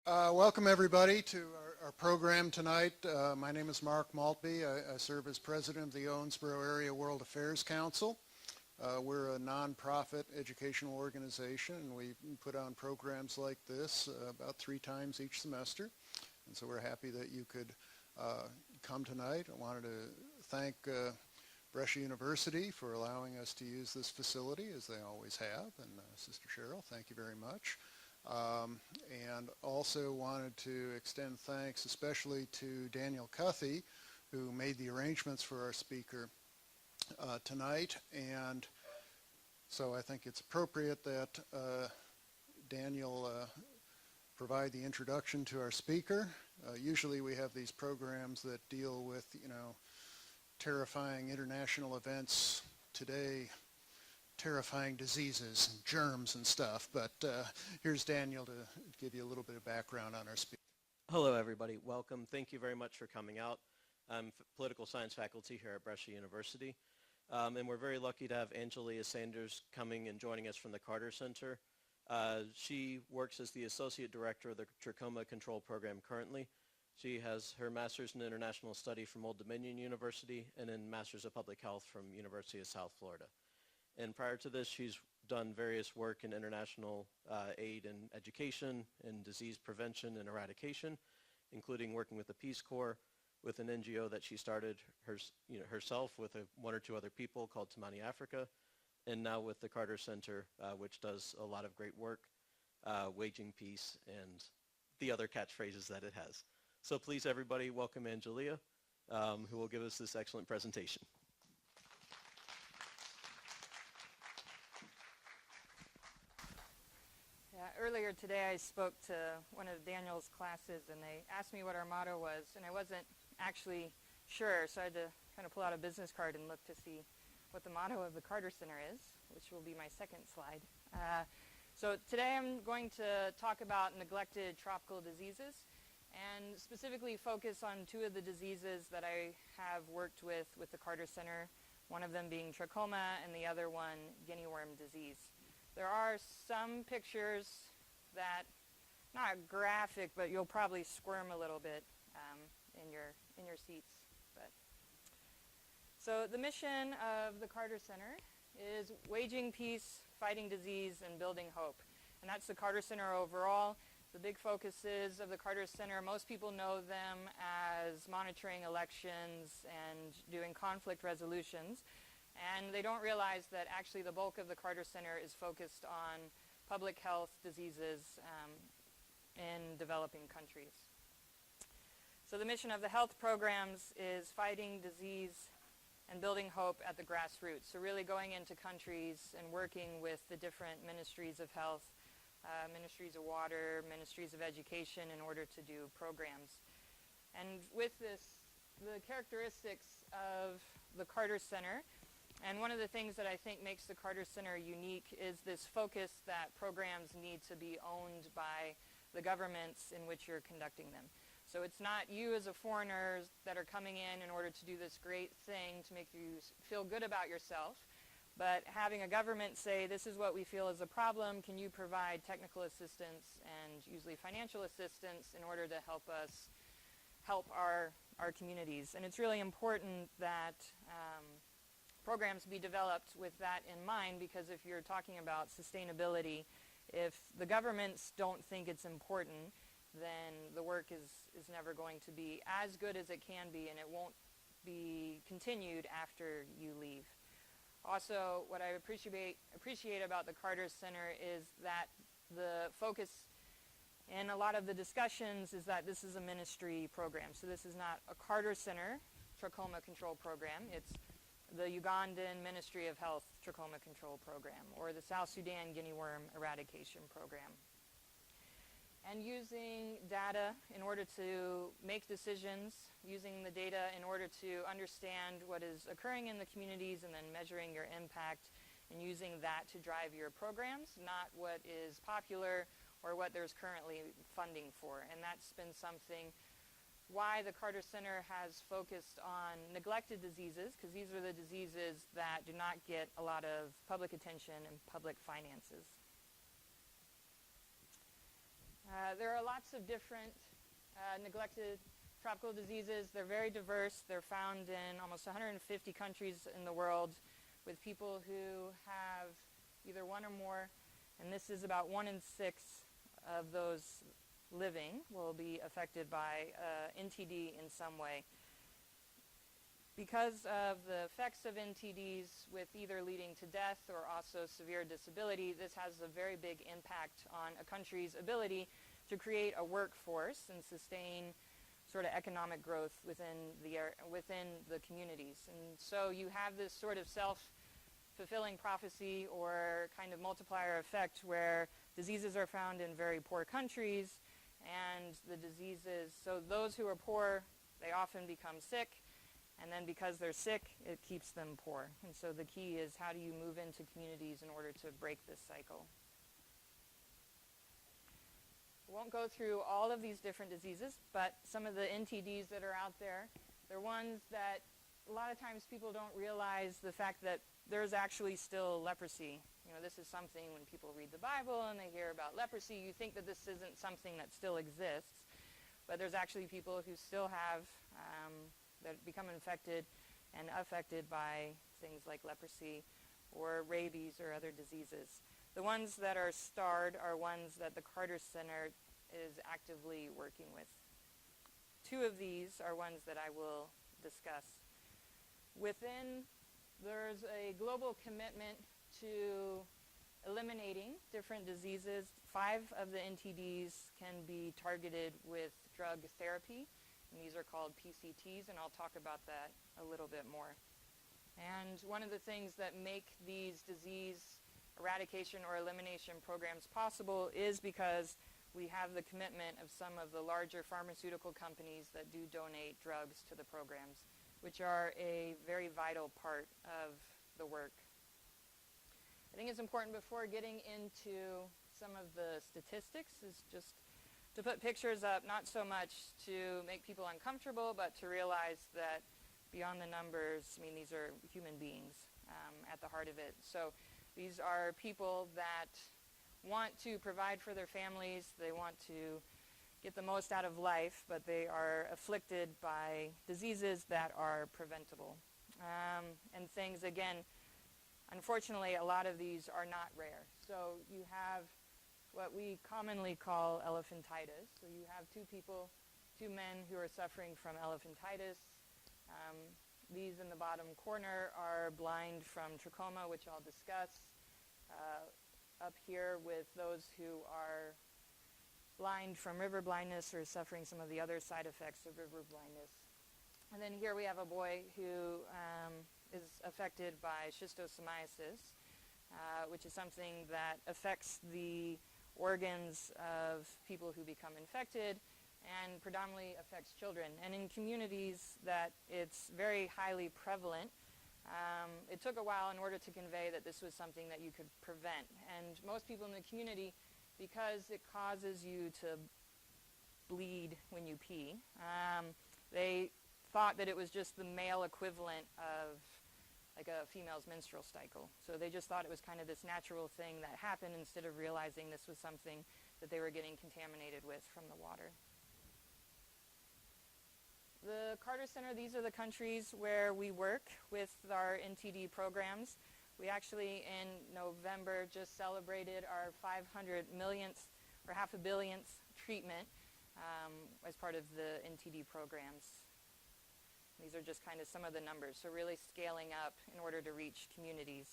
Welcome everybody to our program tonight. My name is Mark Maltby. I serve as president of the Owensboro Area World Affairs Council. We're a nonprofit educational organization, and we put on programs like this about 3 times each semester. And so we're happy that you could come tonight. I wanted to thank Brescia University for allowing us to use this facility, as they always have. And Sister Cheryl, thank you very much. And also wanted to extend thanks especially to Daniel Cuthey, who made the arrangements for our speaker tonight. And so I think it's appropriate that Daniel provide the introduction to our speaker. Usually we have these programs that deal with, terrifying international events today, terrifying diseases and germs and stuff, but here's Daniel to give you a little bit of background on our speaker. Hello everybody, welcome. Thank you very much for coming out. I'm political science faculty here at Brescia University, and we're very lucky to have Angelia Sanders coming and joining us from the Carter Center. She works as the Associate Director of the Trachoma Control Program currently. She has her Master's in International Study from Old Dominion University and then Master's of Public Health from University of South Florida. And prior to this, she's done various work in international aid and education, in disease prevention and eradication, including working with the Peace Corps, with an NGO that she started herself with 1 or 2 other people called Tamani Africa, and now with the Carter Center, which does a lot of great work, waging peace, and the other catchphrases that it has. So please, everybody, welcome Angelia, who will give us this excellent presentation. Earlier today I spoke to one of Daniel's classes and they asked me what our motto was, and I wasn't actually sure, so I had to kind of pull out a business card and look to see what the motto of the Carter Center is, which will be my second slide. So today I'm going to talk about neglected tropical diseases and specifically focus on 2 of the diseases that I have worked with the Carter Center, one of them being trachoma and the other one guinea worm disease. There are some pictures that, not graphic, but you'll probably squirm a little bit in your seats. So the mission of the Carter Center is waging peace, fighting disease, and building hope. And that's the Carter Center overall. The big focuses of the Carter Center, most people know them as monitoring elections and doing conflict resolutions. And they don't realize that actually the bulk of the Carter Center is focused on public health diseases in developing countries. So the mission of the health programs is fighting disease and building hope at the grassroots. So really going into countries and working with the different ministries of health, ministries of water, ministries of education in order to do programs. And with this, the characteristics of the Carter Center, and one of the things that I think makes the Carter Center unique is this focus that programs need to be owned by the governments in which you're conducting them. So it's not you as a foreigner that are coming in order to do this great thing to make you feel good about yourself, but having a government say, this is what we feel is a problem, can you provide technical assistance and usually financial assistance in order to help us help our communities. And it's really important that programs be developed with that in mind, because if you're talking about sustainability, if the governments don't think it's important, then the work is never going to be as good as it can be, and it won't be continued after you leave. Also, what I appreciate about the Carter Center is that the focus in a lot of the discussions is that this is a ministry program. So this is not a Carter Center trachoma control program. It's the Ugandan Ministry of Health Trachoma Control Program, or the South Sudan Guinea Worm Eradication Program. And using data in order to make decisions, using the data in order to understand what is occurring in the communities and then measuring your impact and using that to drive your programs, not what is popular or what there's currently funding for. And that's been something why the Carter Center has focused on neglected diseases, because these are the diseases that do not get a lot of public attention and public finances. There are lots of different neglected tropical diseases. They're very diverse. They're found in almost 150 countries in the world, with people who have either one or more, and this is about 1 in 6 of those living will be affected by NTD in some way. Because of the effects of NTDs, with either leading to death or also severe disability, this has a very big impact on a country's ability to create a workforce and sustain sort of economic growth within the communities. And so you have this sort of self-fulfilling prophecy or kind of multiplier effect where diseases are found in very poor countries, and so those who are poor, they often become sick, and then because they're sick, it keeps them poor. And so the key is, how do you move into communities in order to break this cycle? I won't go through all of these different diseases, but some of the NTDs that are out there, they're ones that a lot of times people don't realize the fact that there's actually still leprosy. You know, this is something when people read the Bible and they hear about leprosy, you think that this isn't something that still exists, but there's actually people who still have, that become infected and affected by things like leprosy or rabies or other diseases. The ones that are starred are ones that the Carter Center is actively working with. 2 of these are ones that I will discuss. There's a global commitment to eliminating different diseases. 5 of the NTDs can be targeted with drug therapy, and these are called PCTs, and I'll talk about that a little bit more. And one of the things that make these disease eradication or elimination programs possible is because we have the commitment of some of the larger pharmaceutical companies that do donate drugs to the programs, which are a very vital part of the work. I think it's important, before getting into some of the statistics, is just to put pictures up, not so much to make people uncomfortable, but to realize that beyond the numbers, I mean, these are human beings at the heart of it. So these are people that want to provide for their families, they want to get the most out of life, but they are afflicted by diseases that are preventable. And things, again, unfortunately, a lot of these are not rare. So you have what we commonly call elephantitis. So you have 2 men who are suffering from elephantitis. These in the bottom corner are blind from trachoma, which I'll discuss. Up here with those who are blind from river blindness or suffering some of the other side effects of river blindness. And then here we have a boy who is affected by schistosomiasis, which is something that affects the organs of people who become infected and predominantly affects children. And in communities that it's very highly prevalent, it took a while in order to convey that this was something that you could prevent. And most people in the community, because it causes you to bleed when you pee, they thought that it was just the male equivalent of like a female's menstrual cycle. So they just thought it was kind of this natural thing that happened, instead of realizing this was something that they were getting contaminated with from the water. The Carter Center, these are the countries where we work with our NTD programs. We actually, in November, just celebrated our 500 millionth or half a billionth treatment as part of the NTD programs. These are just kind of some of the numbers, so really scaling up in order to reach communities.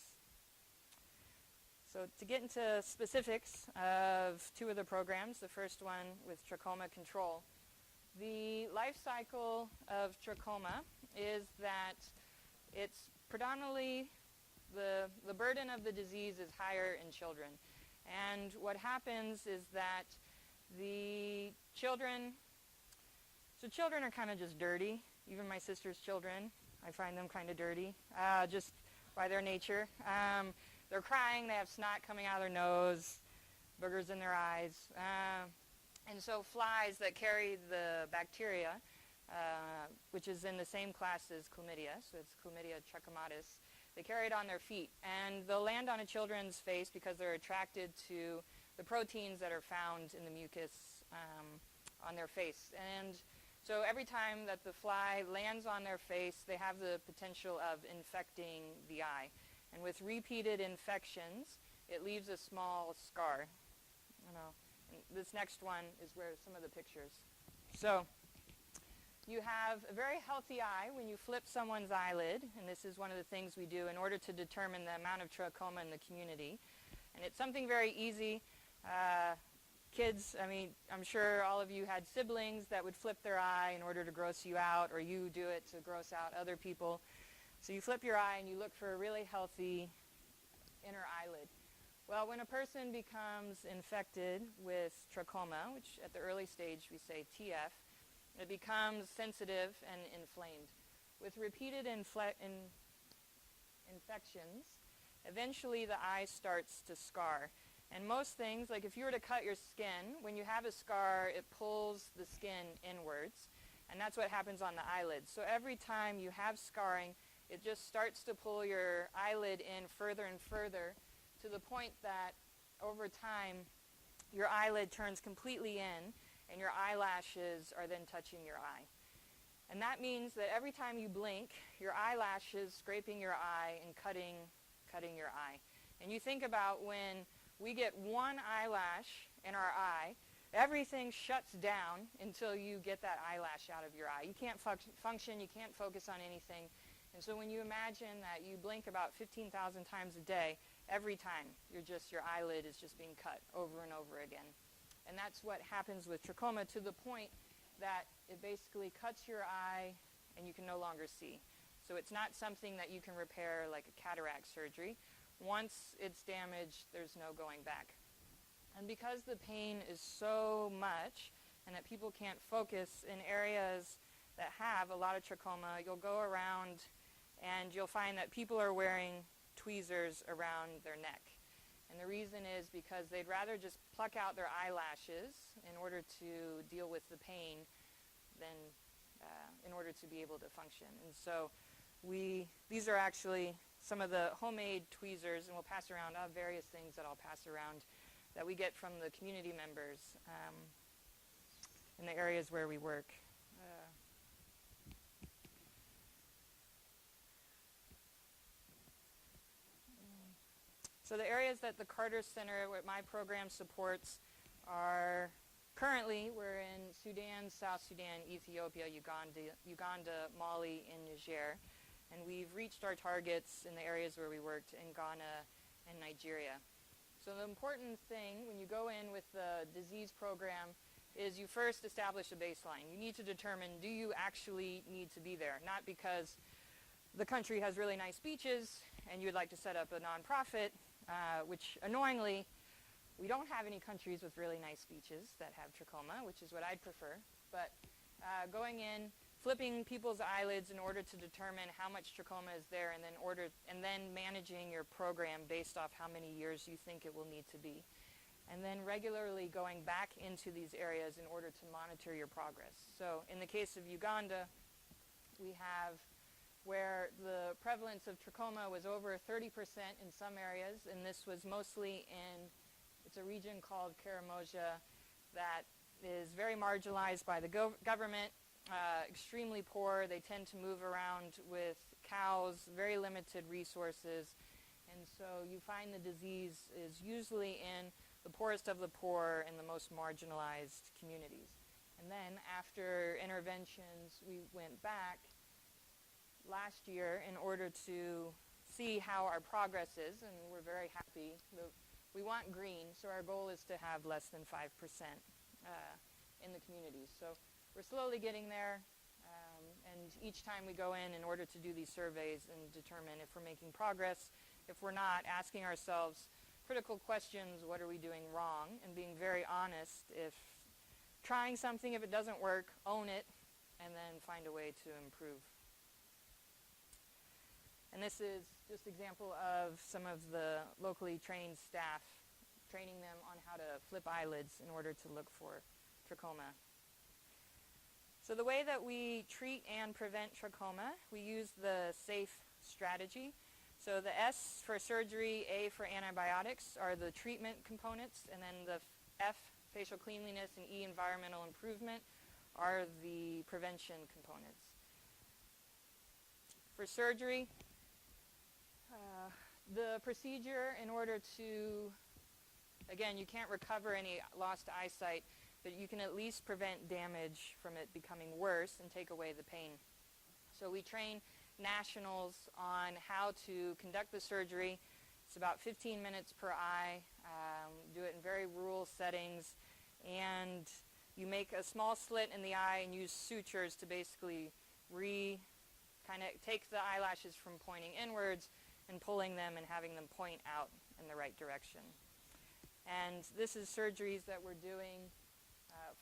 So to get into specifics of 2 of the programs, the first one with trachoma control. The life cycle of trachoma is that it's predominantly, the burden of the disease is higher in children. And what happens is that the children are kind of just dirty. Even my sister's children, I find them kind of dirty, just by their nature. They're crying, they have snot coming out of their nose, boogers in their eyes. And so flies that carry the bacteria, which is in the same class as chlamydia, so it's chlamydia trachomatis, they carry it on their feet. And they'll land on a children's face because they're attracted to the proteins that are found in the mucus on their face. And so every time that the fly lands on their face, they have the potential of infecting the eye. And with repeated infections, it leaves a small scar. And this next one is where some of the pictures. So you have a very healthy eye when you flip someone's eyelid, and this is one of the things we do in order to determine the amount of trachoma in the community. And it's something very easy. Kids, I'm sure all of you had siblings that would flip their eye in order to gross you out, or you do it to gross out other people. So you flip your eye and you look for a really healthy inner eyelid. Well, when a person becomes infected with trachoma, which at the early stage we say TF, it becomes sensitive and inflamed. With repeated infections, eventually the eye starts to scar. And most things, like if you were to cut your skin, when you have a scar, it pulls the skin inwards. And that's what happens on the eyelids. So every time you have scarring, it just starts to pull your eyelid in further and further to the point that over time, your eyelid turns completely in and your eyelashes are then touching your eye. And that means that every time you blink, your eyelashes scraping your eye and cutting your eye. And you think about when we get one eyelash in our eye, everything shuts down until you get that eyelash out of your eye. You can't function, you can't focus on anything. And so when you imagine that you blink about 15,000 times a day, every time your eyelid is just being cut over and over again. And that's what happens with trachoma, to the point that it basically cuts your eye and you can no longer see. So it's not something that you can repair like a cataract surgery. Once it's damaged, there's no going back. And because the pain is so much and that people can't focus in areas that have a lot of trachoma, you'll go around and you'll find that people are wearing tweezers around their neck. And the reason is because they'd rather just pluck out their eyelashes in order to deal with the pain than in order to be able to function. And so these are actually some of the homemade tweezers, and we'll pass around various things that I'll pass around that we get from the community members in the areas where we work. So the areas that the Carter Center, what my program supports, are currently we're in Sudan, South Sudan, Ethiopia, Uganda, Mali, and Niger. And we've reached our targets in the areas where we worked in Ghana and Nigeria. So the important thing when you go in with the disease program is you first establish a baseline. You need to determine, do you actually need to be there? Not because the country has really nice beaches and you would like to set up a nonprofit, which annoyingly, we don't have any countries with really nice beaches that have trachoma, which is what I'd prefer. But going in, flipping people's eyelids in order to determine how much trachoma is there, and then managing your program based off how many years you think it will need to be. And then regularly going back into these areas in order to monitor your progress. So in the case of Uganda, we have where the prevalence of trachoma was over 30% in some areas, and this was mostly it's a region called Karamoja that is very marginalized by the government, extremely poor. They tend to move around with cows, very limited resources, and so you find the disease is usually in the poorest of the poor and the most marginalized communities. And then after interventions, we went back last year in order to see how our progress is, and we're very happy. We want green, so our goal is to have less than 5% in the communities. So we're slowly getting there, and each time we go in order to do these surveys and determine if we're making progress. If we're not, asking ourselves critical questions, what are we doing wrong, and being very honest. If trying something, if it doesn't work, own it, and then find a way to improve. And this is just an example of some of the locally trained staff, training them on how to flip eyelids in order to look for trachoma. So the way that we treat and prevent trachoma, we use the SAFE strategy. So the S for surgery, A for antibiotics are the treatment components, and then the F, facial cleanliness, and E, environmental improvement, are the prevention components. For surgery, the procedure, in order to, again, you can't recover any lost eyesight, but you can at least prevent damage from it becoming worse and take away the pain. So we train nationals on how to conduct the surgery. It's about 15 minutes per eye. Do it in very rural settings, and you make a small slit in the eye and use sutures to basically kind of take the eyelashes from pointing inwards and pulling them and having them point out in the right direction. And this is surgeries that we're doing.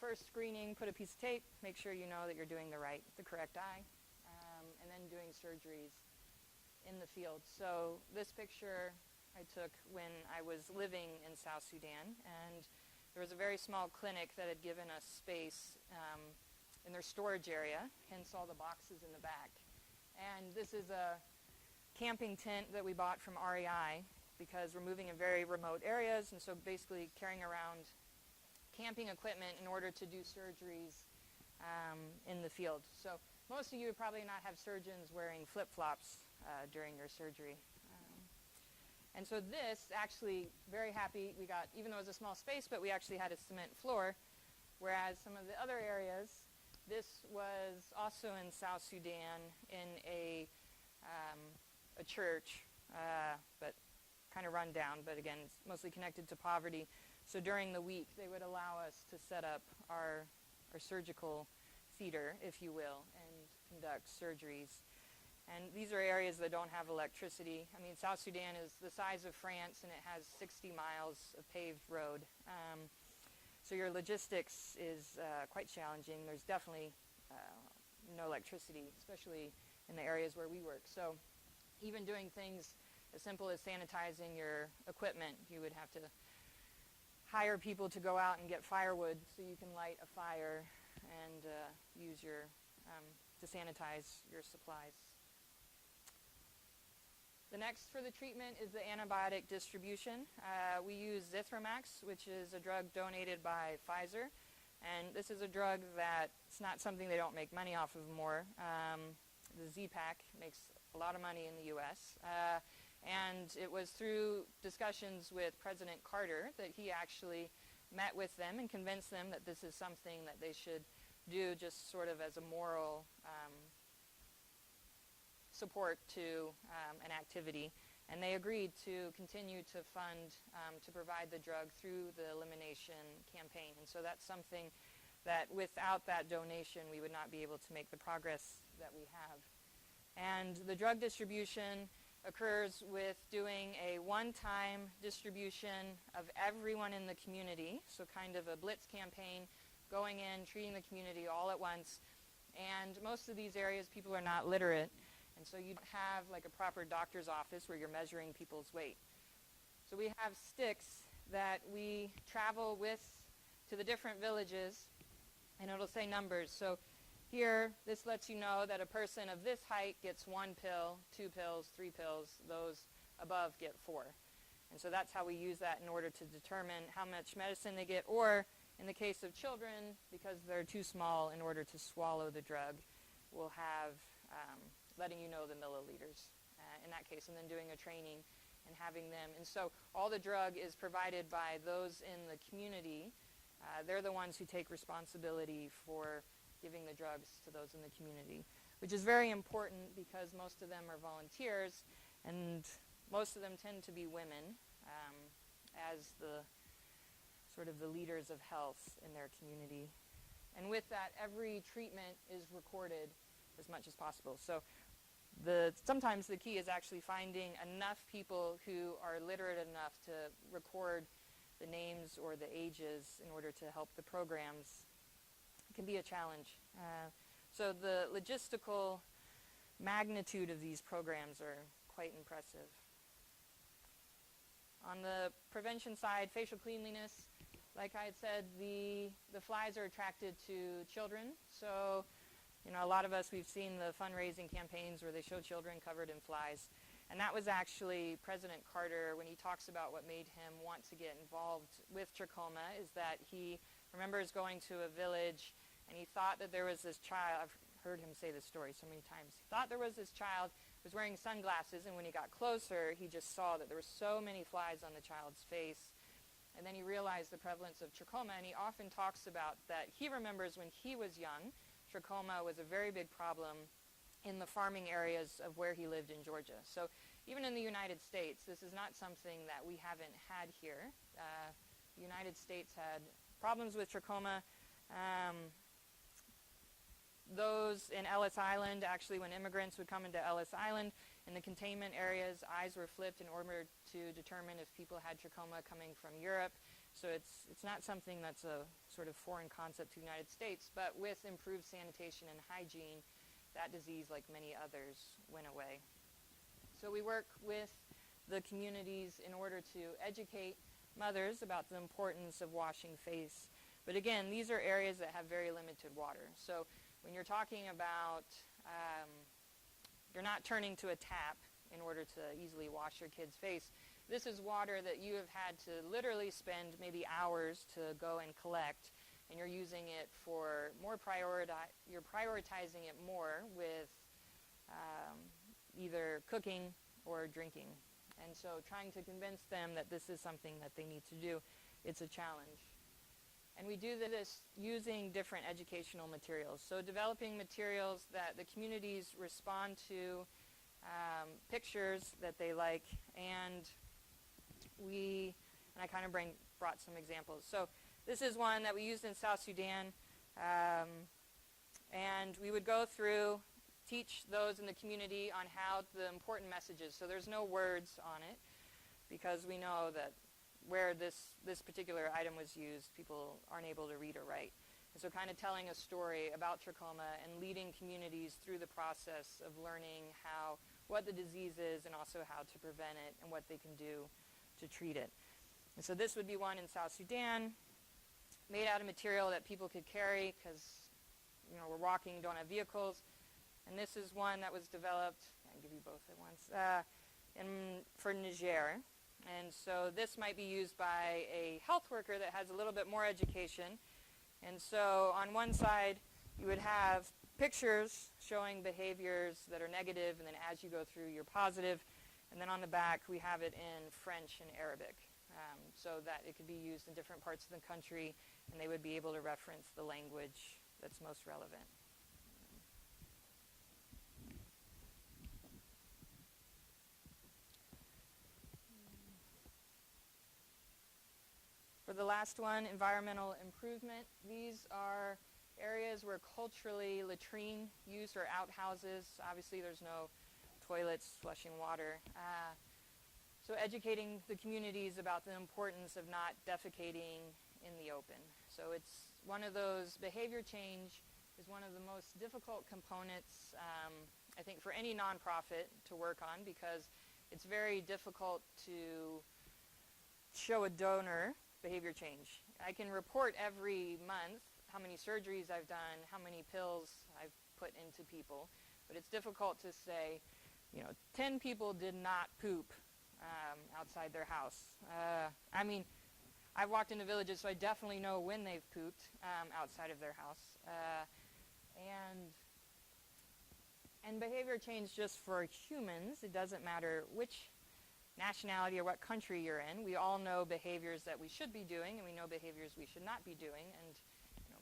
First screening, put a piece of tape, make sure you know that you're doing the correct eye, and then doing surgeries in the field. So this picture I took when I was living in South Sudan, and there was a very small clinic that had given us space in their storage area, hence all the boxes in the back. And this is a camping tent that we bought from REI because we're moving in very remote areas, and so basically carrying around camping equipment in order to do surgeries in the field. So most of you would probably not have surgeons wearing flip-flops during your surgery. And so this, actually, very happy, we got, even though it was a small space, but we actually had a cement floor, whereas some of the other areas, this was also in South Sudan in a church, but kind of run down, but again, it's mostly connected to poverty. So during the week, they would allow us to set up our surgical theater, if you will, and conduct surgeries. And these are areas that don't have electricity. I mean, South Sudan is the size of France, and it has 60 miles of paved road. So your logistics is quite challenging. There's definitely no electricity, especially in the areas where we work. So even doing things as simple as sanitizing your equipment, you would have to hire people to go out and get firewood so you can light a fire and use to sanitize your supplies. The next for the treatment is the antibiotic distribution. We use Zithromax, which is a drug donated by Pfizer. And this is a drug that's not something they don't make money off of more. The Z-Pack makes a lot of money in the U.S. And it was through discussions with President Carter that he actually met with them and convinced them that this is something that they should do just sort of as a moral support to an activity, and they agreed to continue to fund to provide the drug through the elimination campaign. And so that's something that without that donation we would not be able to make the progress that we have. And the drug distribution occurs with doing a one-time distribution of everyone in the community, so kind of a blitz campaign, going in, treating the community all at once. And most of these areas people are not literate, and so you have like a proper doctor's office where you're measuring people's weight. So we have sticks that we travel with to the different villages, and it'll say numbers. So here, this lets you know that a person of this height gets 1 pill, 2 pills, 3 pills. Those above get 4. And so that's how we use that in order to determine how much medicine they get, or in the case of children, because they're too small in order to swallow the drug, we'll have letting you know the milliliters in that case, and then doing a training and having them. And so all the drug is provided by those in the community. They're the ones who take responsibility for giving the drugs to those in the community, which is very important because most of them are volunteers, and most of them tend to be women as the sort of the leaders of health in their community. And with that, every treatment is recorded as much as possible. So sometimes the key is actually finding enough people who are literate enough to record the names or the ages in order to help the programs. It can be a challenge. So the logistical magnitude of these programs are quite impressive. On the prevention side, facial cleanliness, like I had said, the flies are attracted to children. So, a lot of us, we've seen the fundraising campaigns where they show children covered in flies. And that was actually President Carter, when he talks about what made him want to get involved with trachoma, is that he remembers going to a village and he thought that there was this child. I've heard him say this story so many times. He thought there was this child who was wearing sunglasses, and when he got closer, he just saw that there were so many flies on the child's face. And then he realized the prevalence of trachoma, and he often talks about that he remembers when he was young, trachoma was a very big problem in the farming areas of where he lived in Georgia. So even in the United States, this is not something that we haven't had here. The United States had problems with trachoma. Those in Ellis Island, actually when immigrants would come into Ellis Island, in the containment areas, eyes were flipped in order to determine if people had trachoma coming from Europe. So it's not something that's a sort of foreign concept to the United States, but with improved sanitation and hygiene, that disease, like many others, went away. So we work with the communities in order to educate mothers about the importance of washing face. But again, these are areas that have very limited water. So when you're talking about, you're not turning to a tap in order to easily wash your kid's face. This is water that you have had to literally spend maybe hours to go and collect, and you're using it for more you're prioritizing it more with either cooking or drinking. And so trying to convince them that this is something that they need to do, it's a challenge. And we do this using different educational materials. So developing materials that the communities respond to, pictures that they like, and I kind of brought some examples. So this is one that we used in South Sudan, and we would go through, teach those in the community on how the important messages. So there's no words on it, because we know that where this particular item was used, people aren't able to read or write. And so kind of telling a story about trachoma and leading communities through the process of learning what the disease is and also how to prevent it and what they can do to treat it. And so this would be one in South Sudan, made out of material that people could carry because, we're walking, don't have vehicles. And this is one that was developed, I can give you both at once, for Niger. And so this might be used by a health worker that has a little bit more education. And so on one side, you would have pictures showing behaviors that are negative, and then as you go through, you're positive. And then on the back, we have it in French and Arabic, so that it could be used in different parts of the country, and they would be able to reference the language that's most relevant. For the last one, environmental improvement. These are areas where culturally latrine use or outhouses. Obviously, there's no toilets flushing water. So educating the communities about the importance of not defecating in the open. So it's one of those, behavior change is one of the most difficult components, I think, for any nonprofit to work on, because it's very difficult to show a donor behavior change. I can report every month how many surgeries I've done, how many pills I've put into people, but it's difficult to say, 10 people did not poop outside their house. I've walked into villages, so I definitely know when they've pooped outside of their house. And behavior change just for humans, it doesn't matter which nationality or what country you're in. We all know behaviors that we should be doing, and we know behaviors we should not be doing, and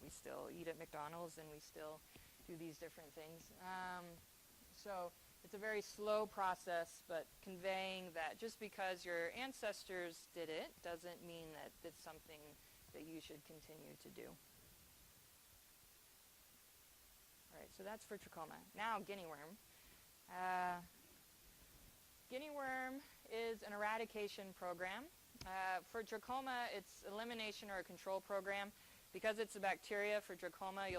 we still eat at McDonald's, and we still do these different things. So it's a very slow process, but conveying that just because your ancestors did it doesn't mean that it's something that you should continue to do. All right, so that's for trachoma. Now, guinea worm. Guinea worm is an eradication program. For trachoma, it's elimination or a control program. Because it's a bacteria, for trachoma, it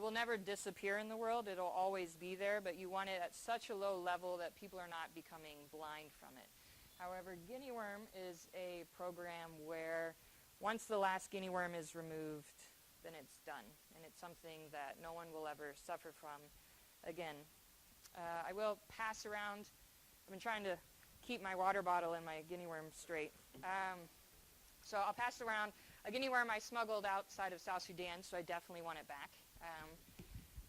will never disappear in the world. It'll always be there, but you want it at such a low level that people are not becoming blind from it. However, guinea worm is a program where once the last guinea worm is removed, then it's done. And it's something that no one will ever suffer from again. I will pass around I've been trying to keep my water bottle and my guinea worm straight. So I'll pass around a guinea worm I smuggled outside of South Sudan, so I definitely want it back.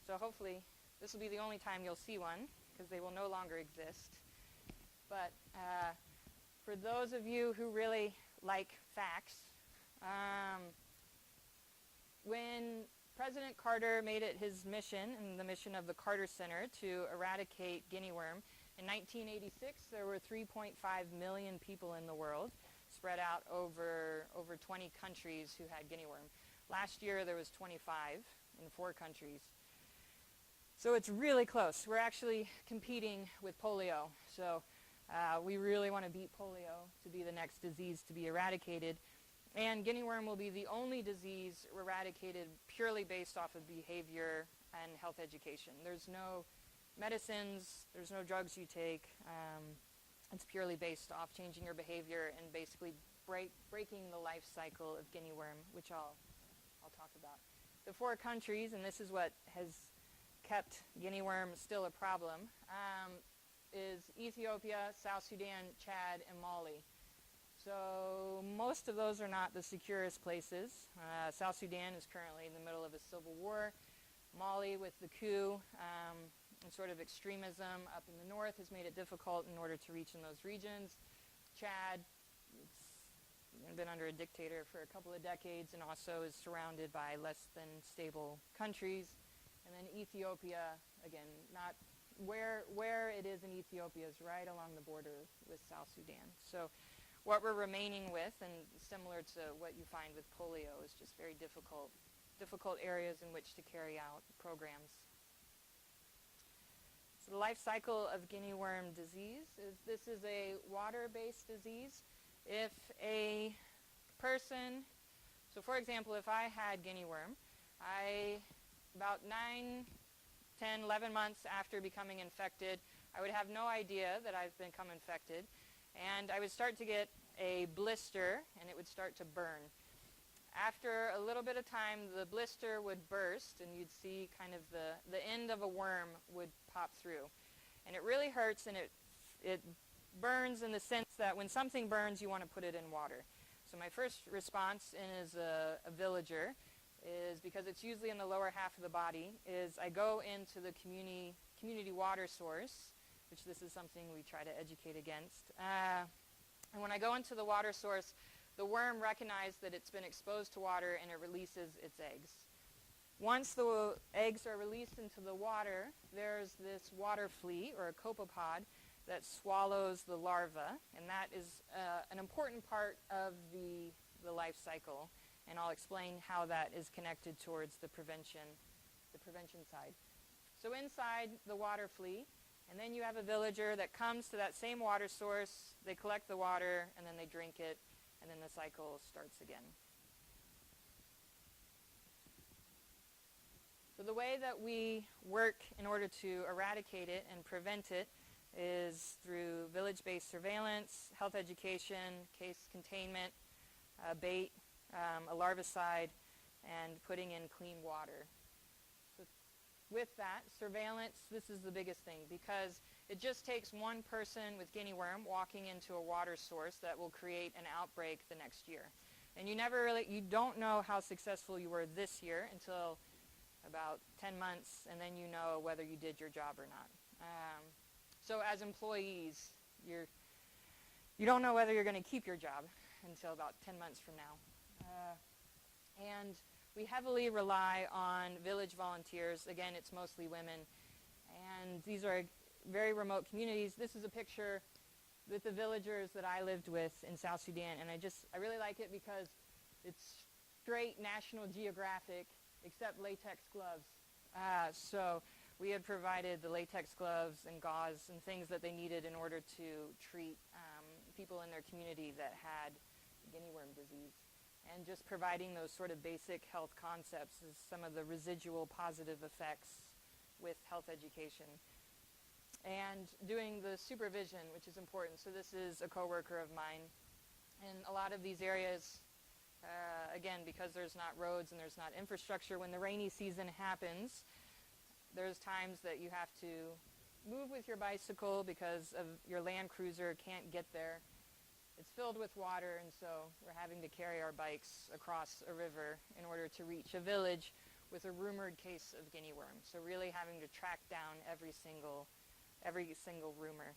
So hopefully this will be the only time you'll see one, because they will no longer exist. But for those of you who really like facts, when President Carter made it his mission, and the mission of the Carter Center, to eradicate guinea worm, in 1986 there were 3.5 million people in the world, spread out over 20 countries who had guinea worm. Last year there was 25 in 4 countries. So it's really close. We're actually competing with polio. So we really want to beat polio to be the next disease to be eradicated. And guinea worm will be the only disease eradicated purely based off of behavior and health education. There's no medicines, there's no drugs you take. It's purely based off changing your behavior and basically breaking the life cycle of guinea worm, which I'll talk about. The 4 countries, and this is what has kept guinea worm still a problem, is Ethiopia, South Sudan, Chad, and Mali. So most of those are not the securest places. South Sudan is currently in the middle of a civil war. Mali, with the coup and sort of extremism up in the north, has made it difficult in order to reach in those regions. Chad, it's been under a dictator for a couple of decades and also is surrounded by less than stable countries. And then Ethiopia, again, not where it is in Ethiopia is right along the border with South Sudan. So what we're remaining with, and similar to what you find with polio, is just very difficult areas in which to carry out programs. So the life cycle of guinea worm disease is this is a water-based disease. If a person, so for example, if I had guinea worm, about 9, 10, 11 months after becoming infected, I would have no idea that I've become infected, and I would start to get a blister, and it would start to burn. After a little bit of time, the blister would burst, and you'd see kind of the end of a worm would pop through. And it really hurts, and it burns in the sense that when something burns, you want to put it in water. So my first response as a villager is, because it's usually in the lower half of the body, is I go into the community water source, which this is something we try to educate against. And when I go into the water source, the worm recognizes that it's been exposed to water and it releases its eggs. Once the eggs are released into the water, there's this water flea, or a copepod, that swallows the larva, and that is an important part of the life cycle. And I'll explain how that is connected towards the prevention side. So inside the water flea, and then you have a villager that comes to that same water source, they collect the water, and then they drink it, and then the cycle starts again. So the way that we work in order to eradicate it and prevent it is through village-based surveillance, health education, case containment, bait, a larvicide, and putting in clean water. So with that, surveillance, this is the biggest thing, because it just takes one person with guinea worm walking into a water source that will create an outbreak the next year. And you don't know how successful you were this year until about 10 months, and then you know whether you did your job or not. So as employees, you don't know whether you're going to keep your job until about 10 months from now. And we heavily rely on village volunteers. Again, it's mostly women. And these are very remote communities. This is a picture with the villagers that I lived with in South Sudan. And I really like it because it's straight National Geographic, except latex gloves. So we had provided the latex gloves and gauze and things that they needed in order to treat people in their community that had guinea worm disease. And just providing those sort of basic health concepts is some of the residual positive effects with health education. And doing the supervision, which is important. So this is a coworker of mine. In a lot of these areas, again, because there's not roads and there's not infrastructure, when the rainy season happens, there's times that you have to move with your bicycle because of your Land Cruiser can't get there. It's filled with water, and so we're having to carry our bikes across a river in order to reach a village with a rumored case of guinea worm. So really having to track down every single rumor.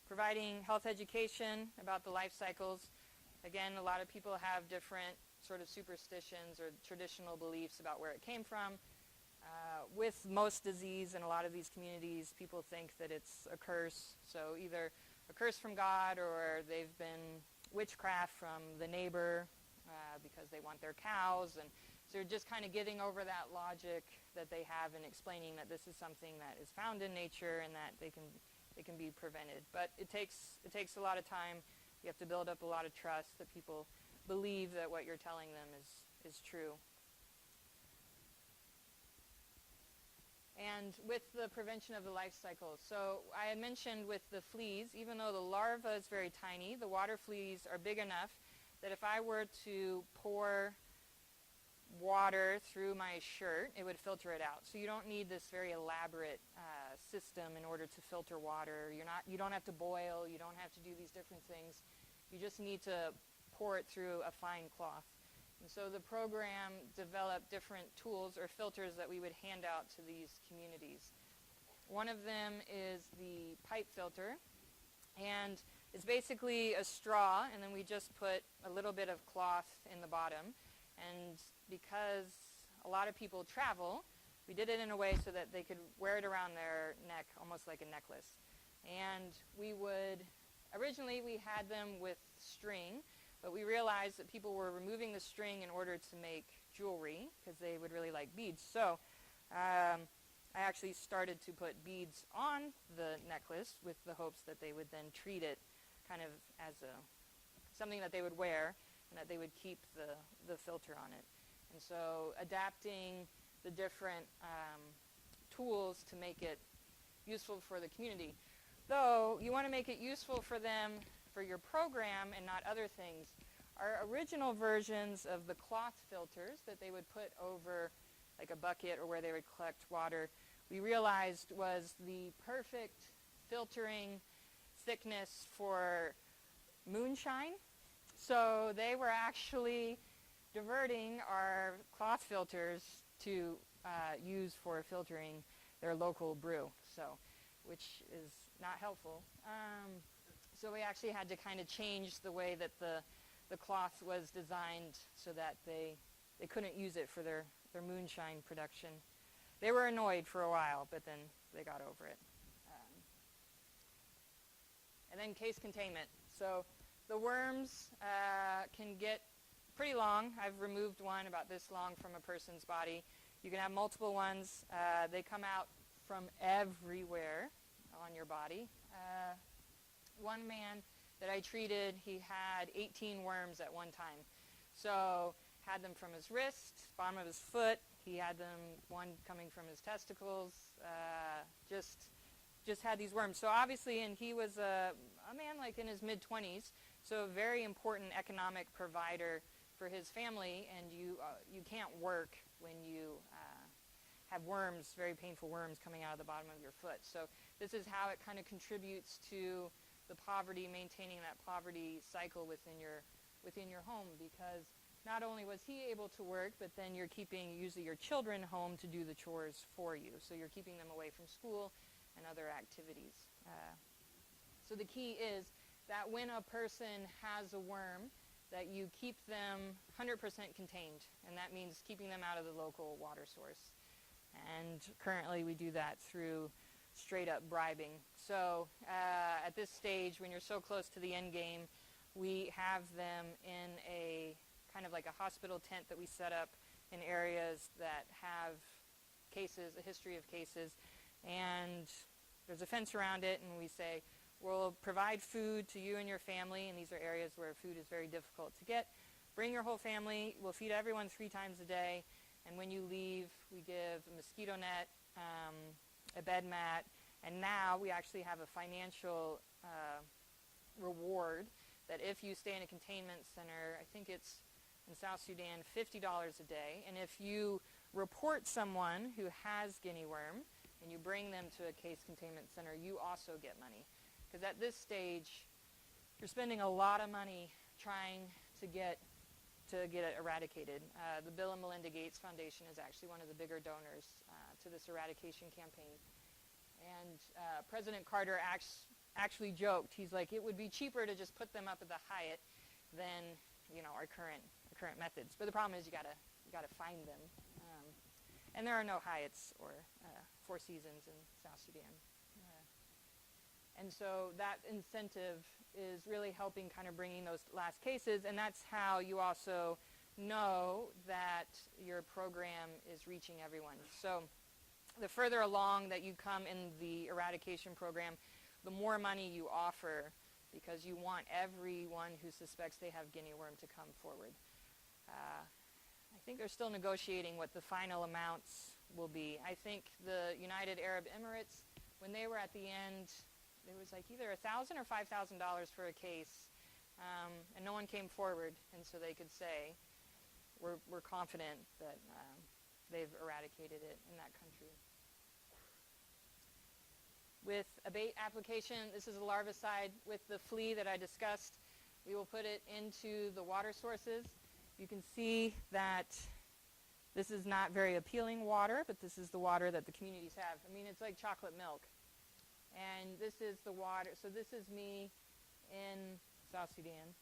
Providing health education about the life cycles. Again, a lot of people have different sort of superstitions or traditional beliefs about where it came from. With most disease in a lot of these communities, people think that it's a curse. So either a curse from God, or they've been witchcraft from the neighbor because they want their cows. And so they're just kind of getting over that logic that they have and explaining that this is something that is found in nature and that they can be prevented. But it takes a lot of time. You have to build up a lot of trust that people believe that what you're telling them is true. And with the prevention of the life cycle, so I had mentioned with the fleas, even though the larva is very tiny, the water fleas are big enough that if I were to pour water through my shirt, it would filter it out. So you don't need this very elaborate system in order to filter water. You don't have to boil. You don't have to do these different things. You just need to pour it through a fine cloth. And so the program developed different tools or filters that we would hand out to these communities. One of them is the pipe filter, and it's basically a straw, and then we just put a little bit of cloth in the bottom. And because a lot of people travel, we did it in a way so that they could wear it around their neck, almost like a necklace. And originally we had them with string, but we realized that people were removing the string in order to make jewelry because they would really like beads. So I actually started to put beads on the necklace with the hopes that they would then treat it kind of as something that they would wear and that they would keep the filter on it. And so adapting the different tools to make it useful for the community. Though you want to make it useful for them for your program and not other things. Our original versions of the cloth filters that they would put over like a bucket or where they would collect water, we realized was the perfect filtering thickness for moonshine. So they were actually diverting our cloth filters to use for filtering their local brew, which is not helpful. So we actually had to kind of change the way that the cloth was designed so that they couldn't use it for their moonshine production. They were annoyed for a while, but then they got over it. And then case containment. So the worms can get pretty long. I've removed one about this long from a person's body. You can have multiple ones. They come out from everywhere on your body. One man that I treated, he had 18 worms at one time. So had them from his wrist, bottom of his foot. He had one coming from his testicles. Just had these worms. So obviously, and he was a man like in his mid-20s, so a very important economic provider for his family. And you can't work when you have worms, very painful worms coming out of the bottom of your foot. So this is how it kind of contributes to the poverty, maintaining that poverty cycle within your home, because not only was he able to work, but then you're keeping usually your children home to do the chores for you. So you're keeping them away from school and other activities. So the key is that when a person has a worm, that you keep them 100% contained, and that means keeping them out of the local water source. And currently we do that through straight up bribing. So at this stage, when you're so close to the end game, we have them in a kind of like a hospital tent that we set up in areas that have cases, a history of cases, and there's a fence around it, and we say, we'll provide food to you and your family, and these are areas where food is very difficult to get. Bring your whole family. We'll feed everyone 3 times a day, and when you leave, we give a mosquito net, a bed mat, and now we actually have a financial reward that if you stay in a containment center, I think it's in South Sudan, $50 a day, and if you report someone who has guinea worm and you bring them to a case containment center, you also get money. Because at this stage, you're spending a lot of money trying to get it eradicated. The Bill and Melinda Gates Foundation is actually one of the bigger donors to this eradication campaign. And President Carter actually joked, he's like, it would be cheaper to just put them up at the Hyatt than, our current methods. But the problem is you gotta find them. And there are no Hyatts or Four Seasons in South Sudan. And so that incentive is really helping kind of bringing those last cases, and that's how you also know that your program is reaching everyone. So the further along that you come in the eradication program, the more money you offer, because you want everyone who suspects they have guinea worm to come forward. I think they're still negotiating what the final amounts will be. I think the United Arab Emirates, when they were at the end, it was like either $1,000 or $5,000 for a case, and no one came forward, and so they could say, we're confident that they've eradicated it in that country. With a bait application, this is a larvicide. With the flea that I discussed, we will put it into the water sources. You can see that this is not very appealing water, but this is the water that the communities have. I mean, it's like chocolate milk. And this is the water. So this is me in South Sudan.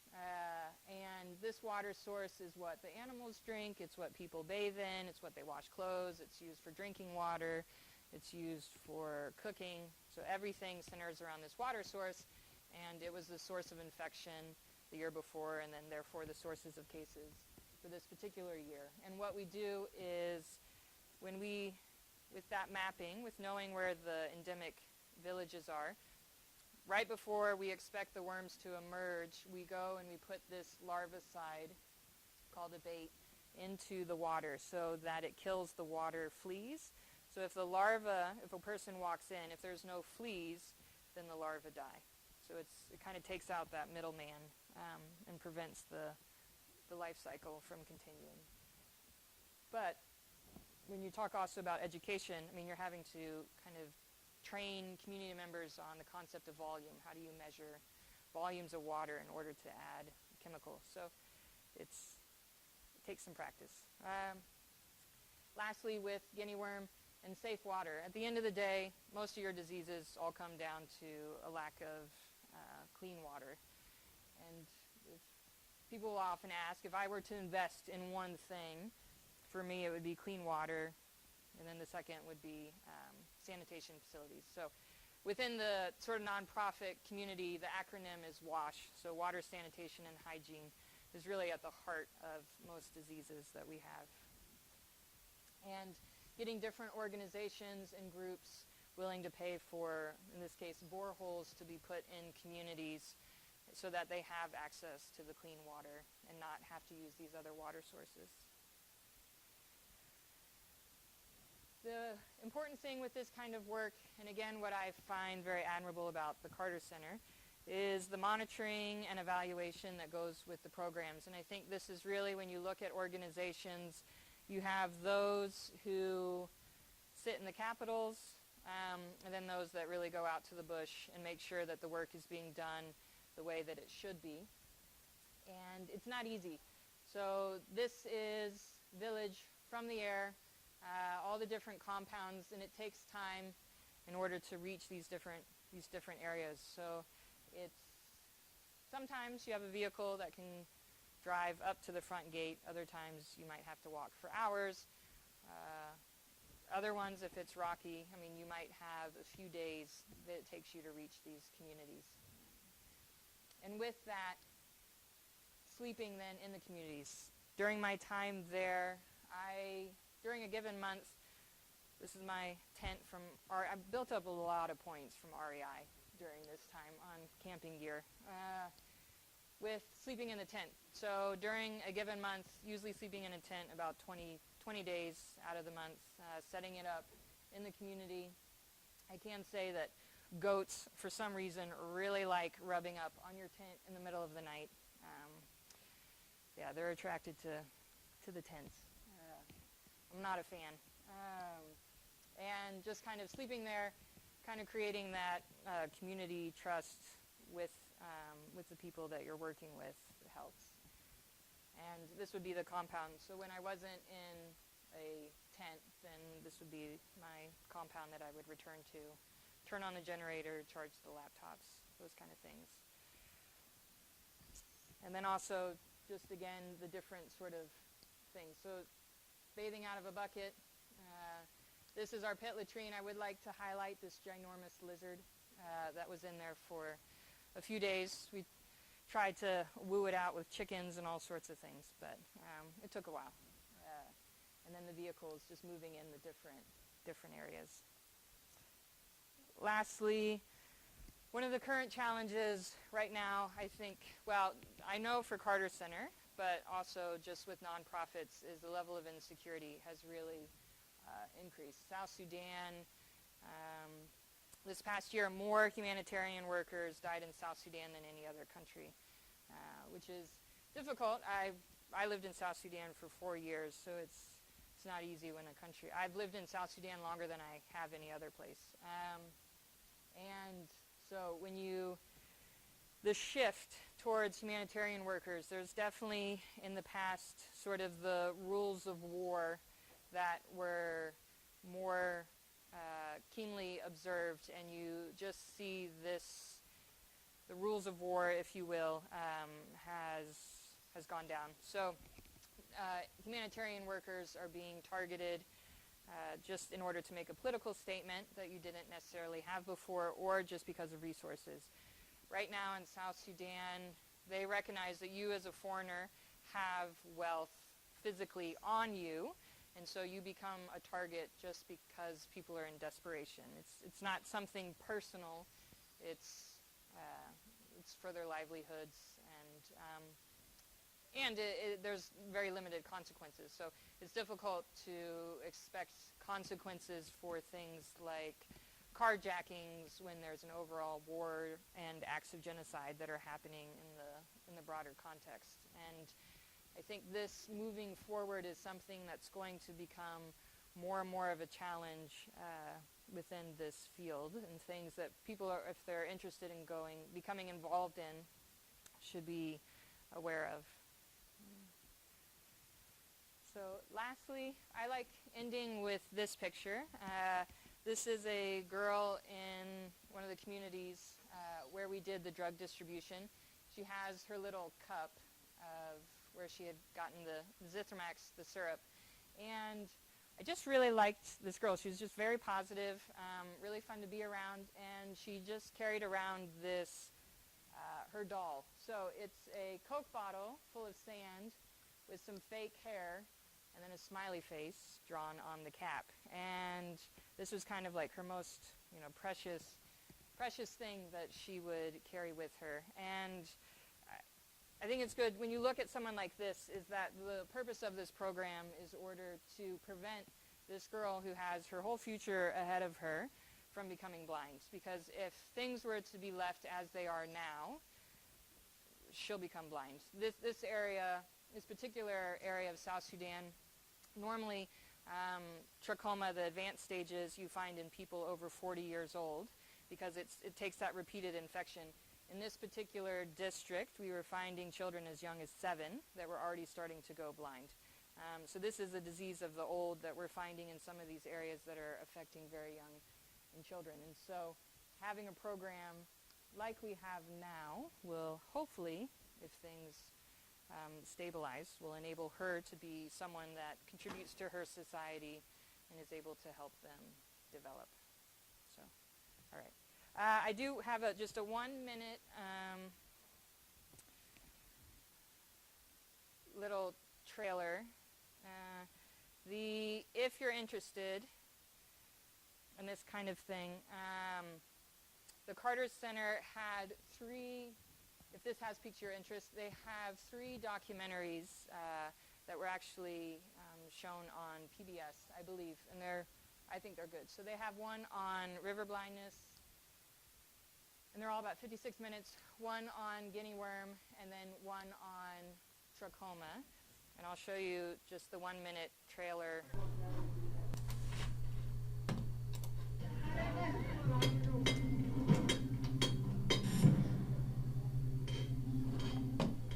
And this water source is what the animals drink. It's what people bathe in. It's what they wash clothes. It's used for drinking water. It's used for cooking. So everything centers around this water source. And it was the source of infection the year before, and then therefore the sources of cases for this particular year. And what we do is when with that mapping, with knowing where the endemic villages are, right before we expect the worms to emerge, we go and we put this larvicide called a bait into the water so that it kills the water fleas. So if a person walks in, if there's no fleas, then the larvae die. So it kind of takes out that middleman and prevents the life cycle from continuing. But when you talk also about education, I mean, you're having to kind of train community members on the concept of volume. How do you measure volumes of water in order to add chemicals? So it takes some practice. Lastly, with guinea worm and safe water, at the end of the day, most of your diseases all come down to a lack of clean water. And people will often ask, if I were to invest in one thing, for me it would be clean water, and then the second would be sanitation facilities. So within the sort of nonprofit community, the acronym is WASH, so water, sanitation, and hygiene is really at the heart of most diseases that we have. And getting different organizations and groups willing to pay for, in this case, boreholes to be put in communities so that they have access to the clean water and not have to use these other water sources. The important thing with this kind of work, and again what I find very admirable about the Carter Center, is the monitoring and evaluation that goes with the programs. And I think this is really, when you look at organizations, you have those who sit in the capitals, and then those that really go out to the bush and make sure that the work is being done the way that it should be. And it's not easy. So this is village from the air, all the different compounds, and it takes time in order to reach these different areas. So sometimes you have a vehicle that can drive up to the front gate. Other times you might have to walk for hours. Other ones, if it's rocky, I mean, you might have a few days that it takes you to reach these communities. And with that, sleeping then in the communities. During my time there, during a given month, this is my tent from, I built up a lot of points from REI during this time on camping gear with sleeping in the tent. So during a given month, usually sleeping in a tent about 20 days out of the month, setting it up in the community. I can say that goats, for some reason, really like rubbing up on your tent in the middle of the night. Yeah, they're attracted to the tents. I'm not a fan. And just kind of sleeping there, kind of creating that community trust with the people that you're working with helps. And this would be the compound. So when I wasn't in a tent, then this would be my compound that I would return to. Turn on the generator, charge the laptops, those kind of things. And then also, just again, the different sort of things. So bathing out of a bucket. This is our pit latrine. I would like to highlight this ginormous lizard that was in there for a few days. We tried to woo it out with chickens and all sorts of things, but it took a while. And then the vehicle is just moving in the different areas. Lastly, one of the current challenges right now, I think, well, I know for Carter Center, but also just with nonprofits, is the level of insecurity has really increased. South Sudan, this past year, more humanitarian workers died in South Sudan than any other country, which is difficult. I lived in South Sudan for 4 years, so it's not easy when a country... I've lived in South Sudan longer than I have any other place. And so when the shift towards humanitarian workers, there's definitely in the past sort of the rules of war that were more keenly observed, and you just see the rules of war, if you will, has gone down. So humanitarian workers are being targeted just in order to make a political statement that you didn't necessarily have before, or just because of resources. Right now in South Sudan, they recognize that you as a foreigner have wealth physically on you, and so you become a target just because people are in desperation. It's not something personal. It's for their livelihoods, and there's very limited consequences. So it's difficult to expect consequences for things like carjackings when there's an overall war and acts of genocide that are happening in the broader context. And I think this moving forward is something that's going to become more and more of a challenge within this field, and things that people are, if they're interested in becoming involved in, should be aware of. So lastly, I like ending with this picture. This is a girl in one of the communities where we did the drug distribution. She has her little cup of where she had gotten the Zithromax, the syrup. And I just really liked this girl. She was just very positive, really fun to be around, and she just carried around this, her doll. So it's a Coke bottle full of sand with some fake hair, and then a smiley face drawn on the cap. And this was kind of like her most, precious thing that she would carry with her. And I think it's good when you look at someone like this, is that the purpose of this program is order to prevent this girl who has her whole future ahead of her from becoming blind. Because if things were to be left as they are now, she'll become blind. This particular area of South Sudan, normally trachoma, the advanced stages, you find in people over 40 years old, because it takes that repeated infection. In this particular district, we were finding children as young as 7 that were already starting to go blind. So this is a disease of the old that we're finding in some of these areas that are affecting very young children. And so having a program like we have now will hopefully, if things stabilize, will enable her to be someone that contributes to her society and is able to help them develop. So, all right. I do have just a 1-minute little trailer. If you're interested in this kind of thing, the Carter Center had 3, if this has piqued your interest, they have 3 documentaries that were actually shown on PBS, I believe, and I think they're good. So they have one on river blindness, and they're all about 56 minutes, one on guinea worm, and then one on trachoma. And I'll show you just the 1-minute trailer.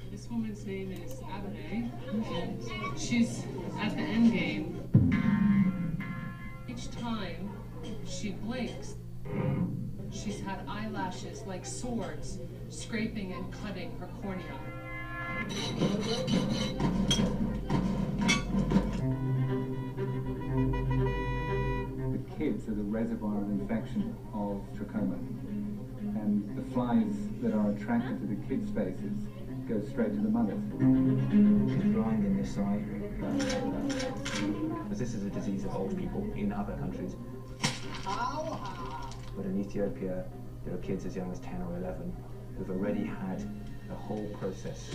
This woman's name is Abene, and she's at the end game. Each time she blinks, she's had eyelashes like swords scraping and cutting her cornea. The kids are the reservoir of infection of trachoma, and the flies that are attracted to the kids' faces go straight to the mothers. She's blind in this eye. Because this is a disease of old people in other countries. But in Ethiopia, there are kids as young as 10 or 11 who've already had the whole process.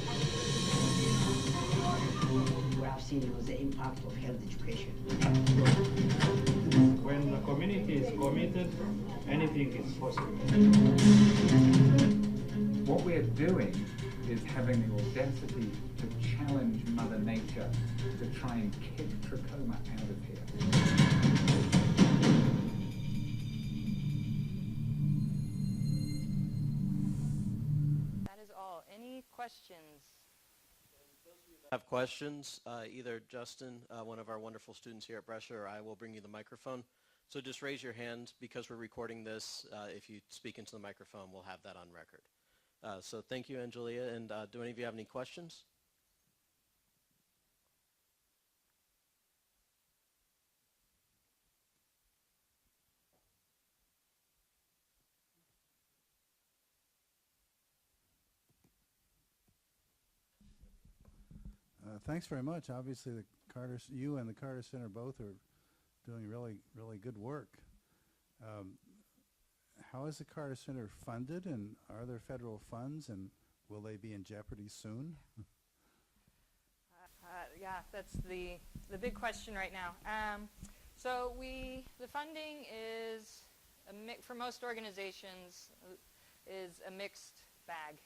What I've seen was the impact of health education. When the community is committed, anything is possible. What we're doing is having the audacity to challenge Mother Nature to try and kick trachoma out of here. That is all. Any questions? Have questions, either Justin, one of our wonderful students here at Brescia, or I will bring you the microphone. So just raise your hand because we're recording this. If you speak into the microphone, we'll have that on record. So thank you, Angelia. And do any of you have any questions? Thanks very much. Obviously, you and the Carter Center both are doing really, really good work. How is the Carter Center funded, and are there federal funds, and will they be in jeopardy soon? Yeah, that's the big question right now. So the funding is, for most organizations, is a mixed bag.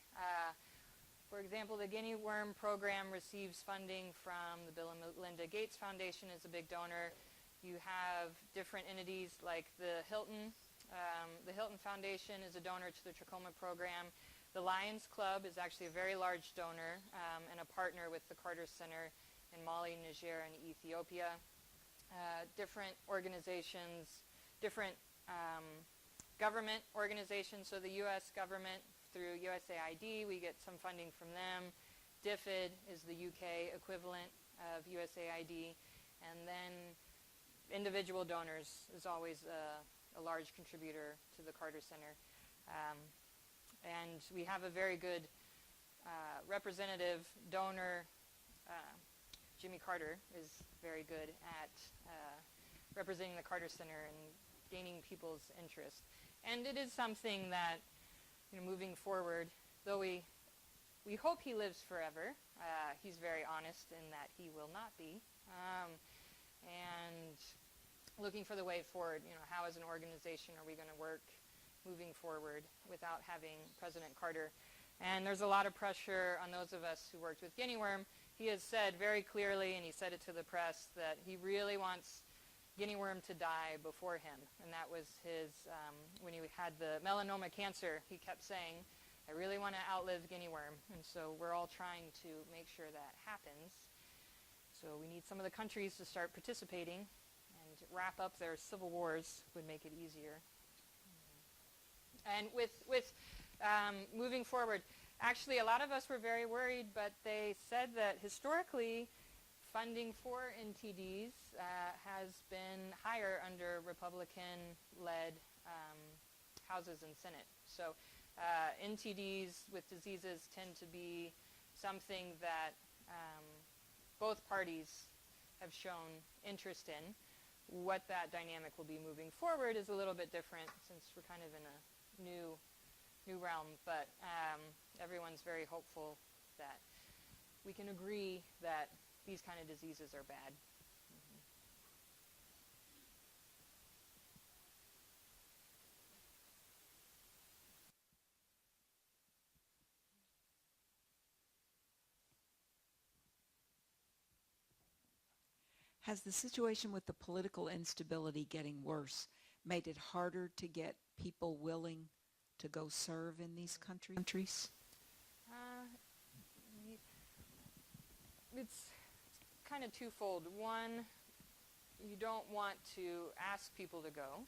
For example, the guinea worm program receives funding from the Bill and Melinda Gates Foundation is a big donor. You have different entities like the Hilton. The Hilton Foundation is a donor to the trachoma program. The Lions Club is actually a very large donor and a partner with the Carter Center in Mali, Niger, and Ethiopia. Different organizations, different government organizations, so the U.S. government through USAID, we get some funding from them. DFID is the UK equivalent of USAID. And then individual donors is always a large contributor to the Carter Center. And we have a very good representative donor. Jimmy Carter is very good at representing the Carter Center and gaining people's interest. And it is something that, moving forward, though we hope he lives forever, he's very honest in that he will not be. And looking for the way forward, how as an organization are we going to work moving forward without having President Carter? And there's a lot of pressure on those of us who worked with guinea worm. He has said very clearly, and he said it to the press, that he really wants guinea worm to die before him. And that was his, when he had the melanoma cancer, he kept saying, I really want to outlive guinea worm. And so we're all trying to make sure that happens. So we need some of the countries to start participating, and wrap up their civil wars would make it easier. And with moving forward, actually a lot of us were very worried, but they said that historically funding for NTDs has been higher under Republican-led houses and Senate. So NTDs with diseases tend to be something that both parties have shown interest in. What that dynamic will be moving forward is a little bit different since we're kind of in a new realm, but everyone's very hopeful that we can agree that these kind of diseases are bad. Has the situation with the political instability getting worse made it harder to get people willing to go serve in these countries? It's kind of twofold. One, you don't want to ask people to go.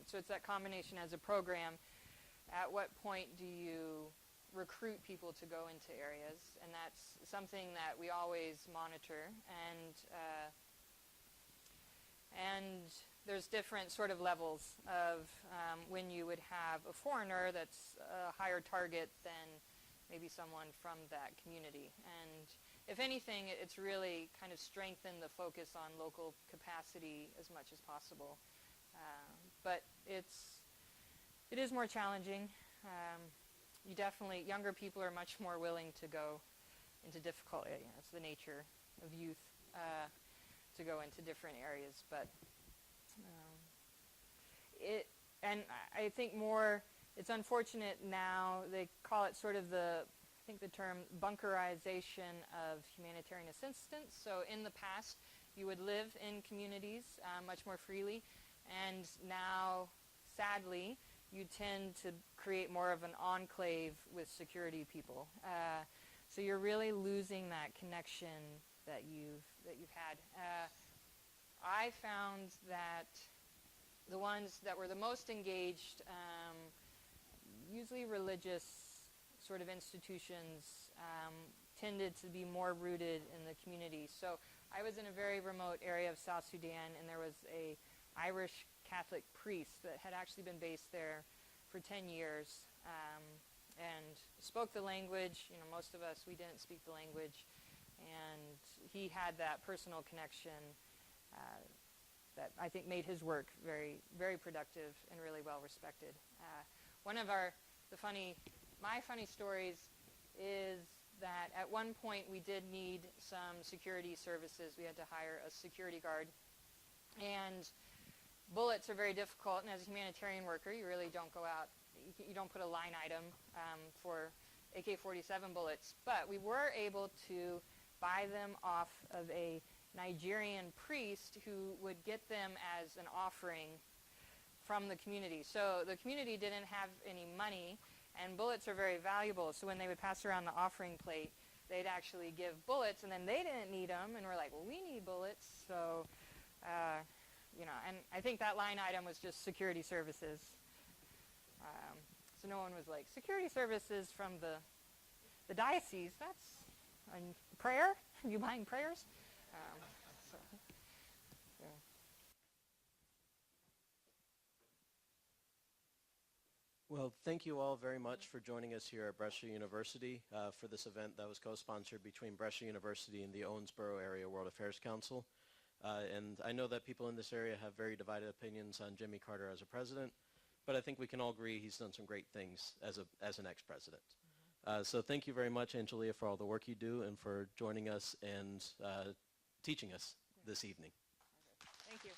So it's that combination as a program. At what point do you recruit people to go into areas? And that's something that we always monitor. And there's different sort of levels of when you would have a foreigner that's a higher target than maybe someone from that community. And if anything, it's really kind of strengthened the focus on local capacity as much as possible. But it is more challenging. Younger people are much more willing to go into difficult areas. It's the nature of youth to go into different areas. But I think it's unfortunate now, they call it sort of I think the term bunkerization of humanitarian assistance. So in the past, you would live in communities much more freely, and now, sadly, you tend to create more of an enclave with security people. So you're really losing that connection that you've had. I found that the ones that were the most engaged, usually religious sort of institutions, tended to be more rooted in the community. So I was in a very remote area of South Sudan, and there was a Irish Catholic priest that had actually been based there for 10 years and spoke the language. Most of us, we didn't speak the language, and he had that personal connection that I think made his work very, very productive and really well respected. One of my funny stories is that at one point we did need some security services. We had to hire a security guard, and bullets are very difficult, and as a humanitarian worker, you really don't go out, you don't put a line item for AK-47 bullets, but we were able to buy them off of a Nigerian priest who would get them as an offering from the community. So the community didn't have any money, and bullets are very valuable, so when they would pass around the offering plate, they'd actually give bullets, and then they didn't need them, and we're like, well, we need bullets, so, and I think that line item was just security services. So no one was like, security services from the diocese, that's a prayer? Are you buying prayers? So, yeah. Well, thank you all very much for joining us here at Brescia University for this event that was co-sponsored between Brescia University and the Owensboro Area World Affairs Council. And I know that people in this area have very divided opinions on Jimmy Carter as a president, but I think we can all agree he's done some great things as an ex-president. So thank you very much, Angelia, for all the work you do and for joining us and teaching us this evening. Thank you.